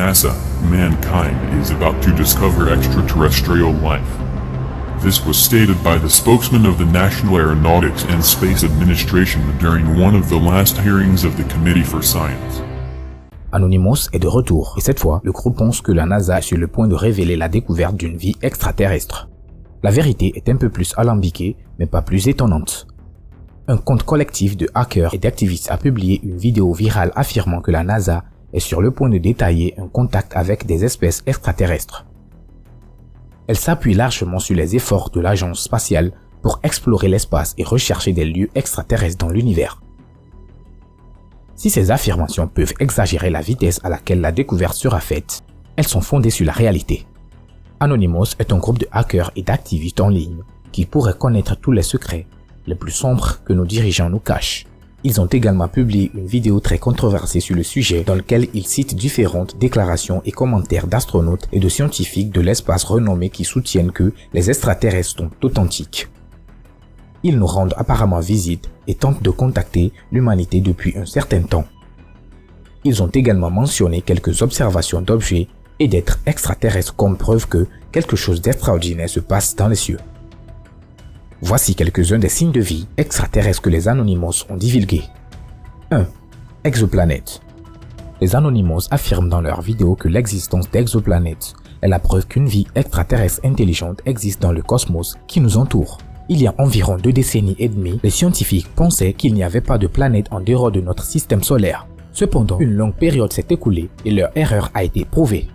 NASA, mankind is about to discover extraterrestrial life. This was stated by the spokesman of the National Aeronautics and Space Administration during one of the last hearings of the Committee for Science. Anonymous est de retour, et cette fois, le groupe pense que la NASA est sur le point de révéler la découverte d'une vie extraterrestre. La vérité est un peu plus alambiquée, mais pas plus étonnante. Un compte collectif de hackers et d'activistes a publié une vidéo virale affirmant que la NASA est sur le point de détailler un contact avec des espèces extraterrestres. Elle s'appuie largement sur les efforts de l'agence spatiale pour explorer l'espace et rechercher des lieux extraterrestres dans l'univers. Si ces affirmations peuvent exagérer la vitesse à laquelle la découverte sera faite, elles sont fondées sur la réalité. Anonymous est un groupe de hackers et d'activistes en ligne qui pourraient connaître tous les secrets les plus sombres que nos dirigeants nous cachent. Ils ont également publié une vidéo très controversée sur le sujet dans laquelle ils citent différentes déclarations et commentaires d'astronautes et de scientifiques de l'espace renommés qui soutiennent que les extraterrestres sont authentiques. Ils nous rendent apparemment visite et tentent de contacter l'humanité depuis un certain temps. Ils ont également mentionné quelques observations d'objets et d'êtres extraterrestres comme preuve que quelque chose d'extraordinaire se passe dans les cieux. Voici quelques-uns des signes de vie extraterrestres que les Anonymous ont divulgués. 1. Exoplanètes. Les Anonymous affirment dans leur vidéo que l'existence d'exoplanètes est la preuve qu'une vie extraterrestre intelligente existe dans le cosmos qui nous entoure. Il y a environ 2 décennies et demie, les scientifiques pensaient qu'il n'y avait pas de planète en dehors de notre système solaire. Cependant, une longue période s'est écoulée et leur erreur a été prouvée.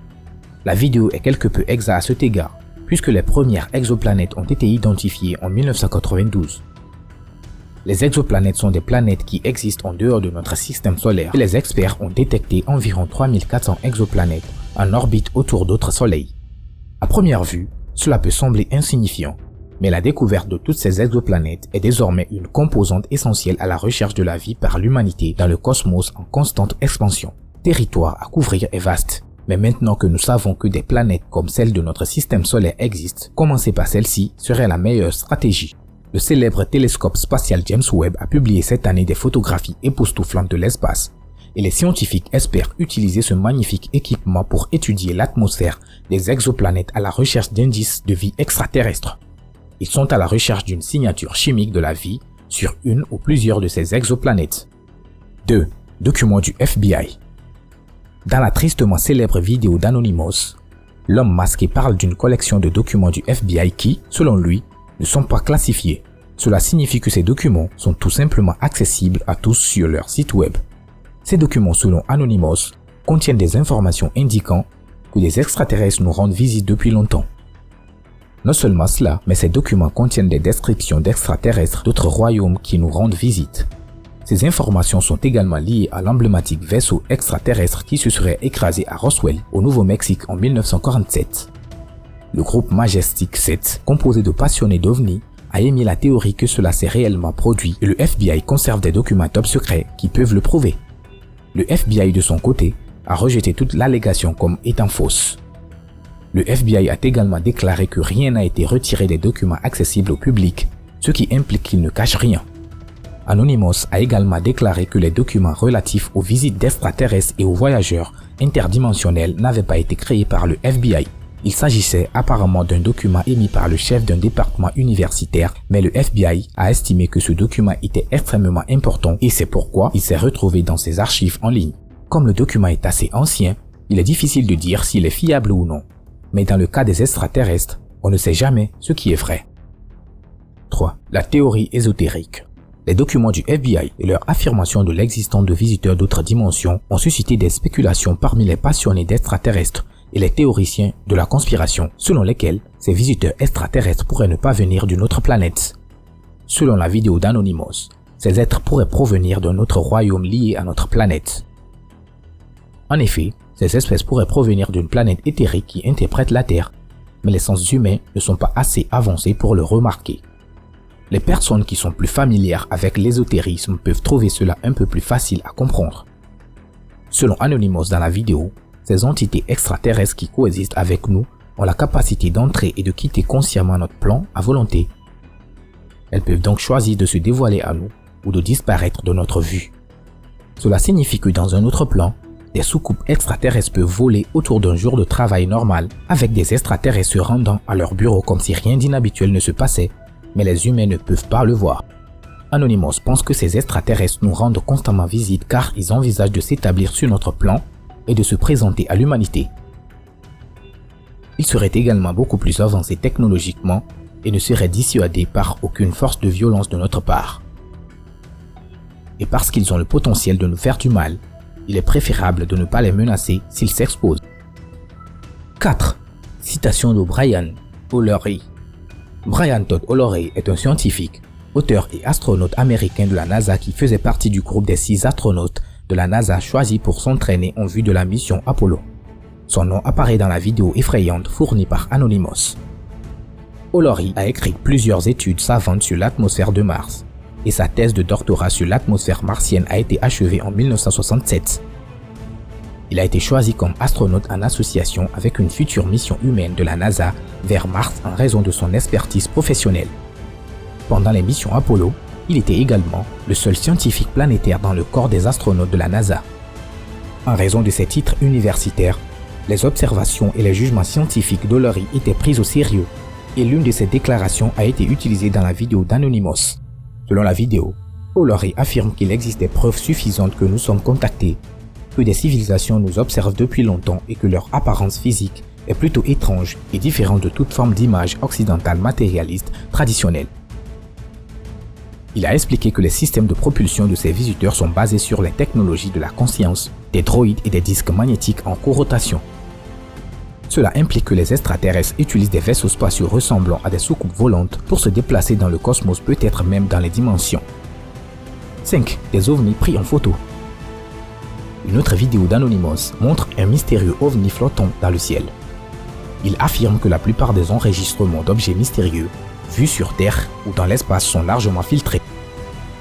La vidéo est quelque peu exacte à cet égard, puisque les premières exoplanètes ont été identifiées en 1992. Les exoplanètes sont des planètes qui existent en dehors de notre système solaire et les experts ont détecté environ 3400 exoplanètes en orbite autour d'autres soleils. À première vue, cela peut sembler insignifiant, mais la découverte de toutes ces exoplanètes est désormais une composante essentielle à la recherche de la vie par l'humanité dans le cosmos en constante expansion. Territoire à couvrir est vaste. Mais maintenant que nous savons que des planètes comme celle de notre système solaire existent, commencer par celle-ci serait la meilleure stratégie. Le célèbre télescope spatial James Webb a publié cette année des photographies époustouflantes de l'espace, et les scientifiques espèrent utiliser ce magnifique équipement pour étudier l'atmosphère des exoplanètes à la recherche d'indices de vie extraterrestre. Ils sont à la recherche d'une signature chimique de la vie sur une ou plusieurs de ces exoplanètes. 2. Documents du FBI. Dans la tristement célèbre vidéo d'Anonymous, l'homme masqué parle d'une collection de documents du FBI qui, selon lui, ne sont pas classifiés. Cela signifie que ces documents sont tout simplement accessibles à tous sur leur site web. Ces documents, selon Anonymous, contiennent des informations indiquant que des extraterrestres nous rendent visite depuis longtemps. Non seulement cela, mais ces documents contiennent des descriptions d'extraterrestres d'autres royaumes qui nous rendent visite. Ces informations sont également liées à l'emblématique vaisseau extraterrestre qui se serait écrasé à Roswell, au Nouveau-Mexique en 1947. Le groupe Majestic 7, composé de passionnés d'OVNI, a émis la théorie que cela s'est réellement produit et le FBI conserve des documents top secrets qui peuvent le prouver. Le FBI de son côté a rejeté toute l'allégation comme étant fausse. Le FBI a également déclaré que rien n'a été retiré des documents accessibles au public, ce qui implique qu'il ne cache rien. Anonymous a également déclaré que les documents relatifs aux visites d'extraterrestres et aux voyageurs interdimensionnels n'avaient pas été créés par le FBI. Il s'agissait apparemment d'un document émis par le chef d'un département universitaire, mais le FBI a estimé que ce document était extrêmement important et c'est pourquoi il s'est retrouvé dans ses archives en ligne. Comme le document est assez ancien, il est difficile de dire s'il est fiable ou non. Mais dans le cas des extraterrestres, on ne sait jamais ce qui est vrai. 3. La théorie ésotérique. Les documents du FBI et leur affirmation de l'existence de visiteurs d'autres dimensions ont suscité des spéculations parmi les passionnés d'extraterrestres et les théoriciens de la conspiration, selon lesquels ces visiteurs extraterrestres pourraient ne pas venir d'une autre planète. Selon la vidéo d'Anonymous, ces êtres pourraient provenir d'un autre royaume lié à notre planète. En effet, ces espèces pourraient provenir d'une planète éthérique qui interprète la Terre, mais les sens humains ne sont pas assez avancés pour le remarquer. Les personnes qui sont plus familières avec l'ésotérisme peuvent trouver cela un peu plus facile à comprendre. Selon Anonymous dans la vidéo, ces entités extraterrestres qui coexistent avec nous ont la capacité d'entrer et de quitter consciemment notre plan à volonté. Elles peuvent donc choisir de se dévoiler à nous ou de disparaître de notre vue. Cela signifie que dans un autre plan, des soucoupes extraterrestres peuvent voler autour d'un jour de travail normal, avec des extraterrestres se rendant à leur bureau comme si rien d'inhabituel ne se passait, mais les humains ne peuvent pas le voir. Anonymous pense que ces extraterrestres nous rendent constamment visite car ils envisagent de s'établir sur notre plan et de se présenter à l'humanité. Ils seraient également beaucoup plus avancés technologiquement et ne seraient dissuadés par aucune force de violence de notre part. Et parce qu'ils ont le potentiel de nous faire du mal, il est préférable de ne pas les menacer s'ils s'exposent. 4. Citation de Brian Ollery. Brian Todd Ollery est un scientifique, auteur et astronaute américain de la NASA qui faisait partie du groupe des 6 astronautes de la NASA choisis pour s'entraîner en vue de la mission Apollo. Son nom apparaît dans la vidéo effrayante fournie par Anonymous. Ollery a écrit plusieurs études savantes sur l'atmosphère de Mars, et sa thèse de doctorat sur l'atmosphère martienne a été achevée en 1967. Il a été choisi comme astronaute en association avec une future mission humaine de la NASA vers Mars en raison de son expertise professionnelle. Pendant les missions Apollo, il était également le seul scientifique planétaire dans le corps des astronautes de la NASA. En raison de ses titres universitaires, les observations et les jugements scientifiques d'Ollery étaient pris au sérieux, et l'une de ses déclarations a été utilisée dans la vidéo d'Anonymous. Selon la vidéo, Ollery affirme qu'il existe des preuves suffisantes que nous sommes contactés, que des civilisations nous observent depuis longtemps et que leur apparence physique est plutôt étrange et différente de toute forme d'image occidentale matérialiste traditionnelle. Il a expliqué que les systèmes de propulsion de ces visiteurs sont basés sur les technologies de la conscience, des droïdes et des disques magnétiques en corotation. Cela implique que les extraterrestres utilisent des vaisseaux spatiaux ressemblant à des soucoupes volantes pour se déplacer dans le cosmos, peut-être même dans les dimensions. 5. Des ovnis pris en photo. Une autre vidéo d'Anonymous montre un mystérieux ovni flottant dans le ciel. Il affirme que la plupart des enregistrements d'objets mystérieux vus sur Terre ou dans l'espace sont largement filtrés.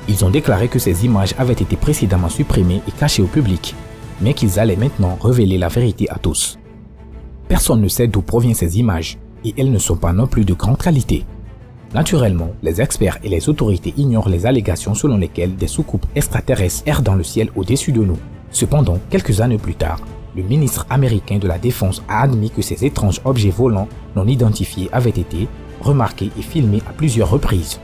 Ils ont déclaré que ces images avaient été précédemment supprimées et cachées au public, mais qu'ils allaient maintenant révéler la vérité à tous. Personne ne sait d'où proviennent ces images, et elles ne sont pas non plus de grande qualité. Naturellement, les experts et les autorités ignorent les allégations selon lesquelles des soucoupes extraterrestres errent dans le ciel au-dessus de nous. Cependant, quelques années plus tard, le ministre américain de la Défense a admis que ces étranges objets volants non identifiés avaient été remarqués et filmés à plusieurs reprises.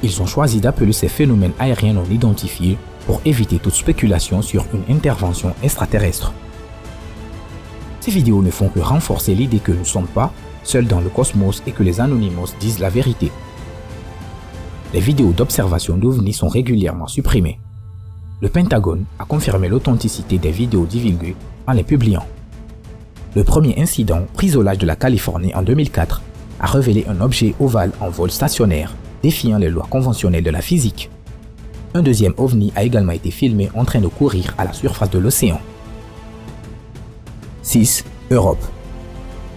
Ils ont choisi d'appeler ces phénomènes aériens non identifiés pour éviter toute spéculation sur une intervention extraterrestre. Ces vidéos ne font que renforcer l'idée que nous ne sommes pas seuls dans le cosmos et que les Anonymous disent la vérité. Les vidéos d'observation d'OVNI sont régulièrement supprimées. Le Pentagone a confirmé l'authenticité des vidéos divulguées en les publiant. Le premier incident, pris au large de la Californie en 2004, a révélé un objet ovale en vol stationnaire, défiant les lois conventionnelles de la physique. Un deuxième ovni a également été filmé en train de courir à la surface de l'océan. 6. Europe.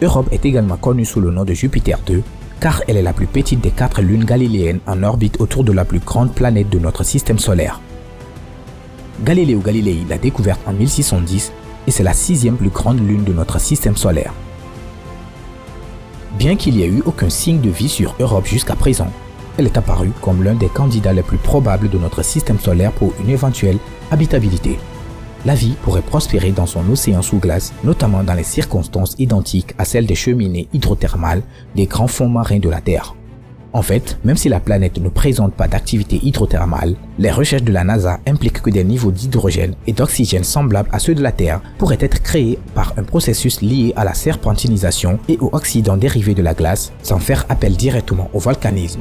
Europe est également connue sous le nom de Jupiter 2, car elle est la plus petite des 4 lunes galiléennes en orbite autour de la plus grande planète de notre système solaire. Galileo Galilei l'a découverte en 1610 et c'est la 6e plus grande lune de notre système solaire. Bien qu'il n'y ait eu aucun signe de vie sur Europe jusqu'à présent, elle est apparue comme l'un des candidats les plus probables de notre système solaire pour une éventuelle habitabilité. La vie pourrait prospérer dans son océan sous glace, notamment dans les circonstances identiques à celles des cheminées hydrothermales des grands fonds marins de la Terre. En fait, même si la planète ne présente pas d'activité hydrothermale, les recherches de la NASA impliquent que des niveaux d'hydrogène et d'oxygène semblables à ceux de la Terre pourraient être créés par un processus lié à la serpentinisation et au oxydant dérivé de la glace, sans faire appel directement au volcanisme.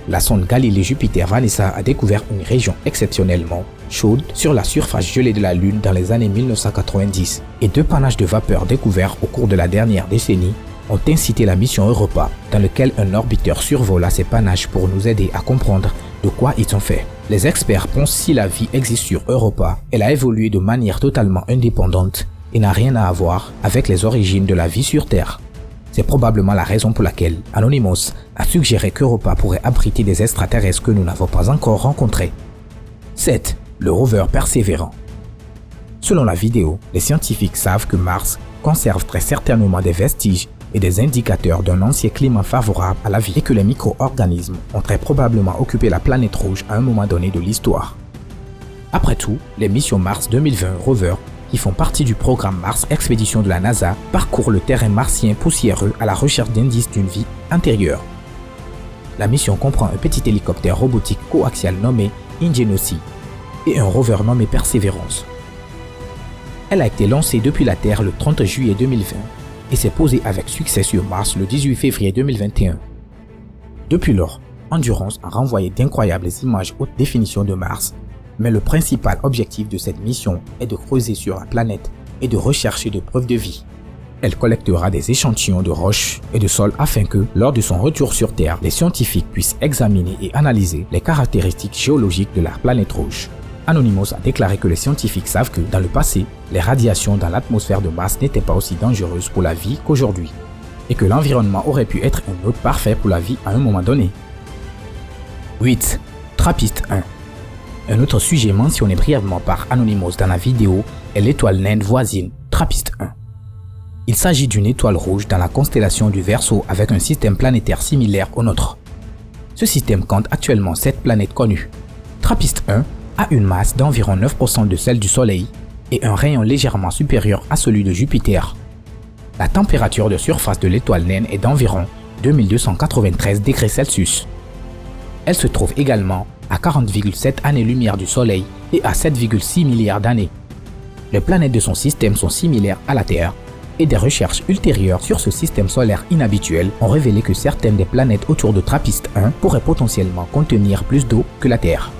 La sonde Galilée-Jupiter Vanessa a découvert une région exceptionnellement chaude sur la surface gelée de la Lune dans les années 1990 et 2 panaches de vapeur découverts au cours de la dernière décennie ont incité la mission Europa, dans laquelle un orbiteur survola ces panaches pour nous aider à comprendre de quoi ils sont faits. Les experts pensent si la vie existe sur Europa, elle a évolué de manière totalement indépendante et n'a rien à voir avec les origines de la vie sur Terre. C'est probablement la raison pour laquelle Anonymous a suggéré qu'Europa pourrait abriter des extraterrestres que nous n'avons pas encore rencontrés. 7. Le rover persévérant. Selon la vidéo, les scientifiques savent que Mars conserve très certainement des vestiges et des indicateurs d'un ancien climat favorable à la vie et que les micro-organismes ont très probablement occupé la planète rouge à un moment donné de l'histoire. Après tout, les missions Mars 2020 Rover qui font partie du programme Mars Expédition de la NASA, parcourent le terrain martien poussiéreux à la recherche d'indices d'une vie antérieure. La mission comprend un petit hélicoptère robotique coaxial nommé Ingenuity et un rover nommé Perseverance. Elle a été lancée depuis la Terre le 30 juillet 2020 et s'est posée avec succès sur Mars le 18 février 2021. Depuis lors, Endurance a renvoyé d'incroyables images haute définition de Mars, mais le principal objectif de cette mission est de creuser sur la planète et de rechercher des preuves de vie. Elle collectera des échantillons de roches et de sol afin que, lors de son retour sur Terre, les scientifiques puissent examiner et analyser les caractéristiques géologiques de la planète rouge. Anonymous a déclaré que les scientifiques savent que, dans le passé, les radiations dans l'atmosphère de Mars n'étaient pas aussi dangereuses pour la vie qu'aujourd'hui, et que l'environnement aurait pu être un hôte parfait pour la vie à un moment donné. 8. TRAPPIST 1. Un autre sujet mentionné brièvement par Anonymous dans la vidéo est l'étoile naine voisine, TRAPPIST 1. Il s'agit d'une étoile rouge dans la constellation du Verseau avec un système planétaire similaire au nôtre. Ce système compte actuellement 7 planètes connues. TRAPPIST 1 a une masse d'environ 9% de celle du Soleil et un rayon légèrement supérieur à celui de Jupiter. La température de surface de l'étoile naine est d'environ 2293 degrés Celsius. Elle se trouve également à 40,7 années-lumière du Soleil et à 7,6 milliards d'années. Les planètes de son système sont similaires à la Terre et des recherches ultérieures sur ce système solaire inhabituel ont révélé que certaines des planètes autour de TRAPPIST 1 pourraient potentiellement contenir plus d'eau que la Terre.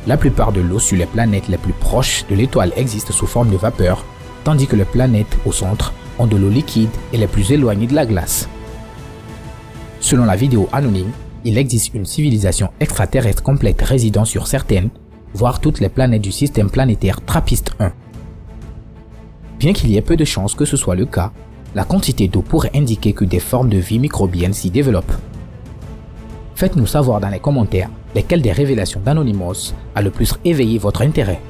La plupart de l'eau sur les planètes les plus proches de l'étoile existe sous forme de vapeur, tandis que les planètes au centre ont de l'eau liquide et les plus éloignées de la glace. Selon la vidéo anonyme, il existe une civilisation extraterrestre complète résidant sur certaines, voire toutes les planètes du système planétaire TRAPPIST 1. Bien qu'il y ait peu de chances que ce soit le cas, la quantité d'eau pourrait indiquer que des formes de vie microbienne s'y développent. Faites-nous savoir dans les commentaires lesquelles des révélations d'Anonymous a le plus éveillé votre intérêt.